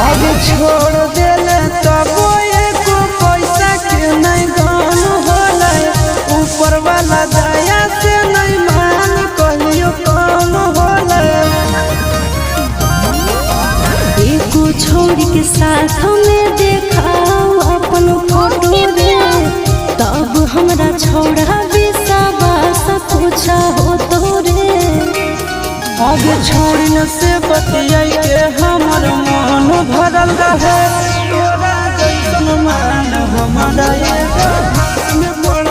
अब छोड़ देले तब एको पैसा के नहीं गम होले। ऊपर वाला दया से नहीं मान कहियो कम होले। एको छोड़ के साथ में देखाओ अपन फोटो रे, तब हमरा छोड़ा विश्वास कुछ हो तो रे। आगे छोड़ने से बतियाई के हमर मन भरल रहे। तोरा जैसन मान हमारा एगो हाथ में पड़ल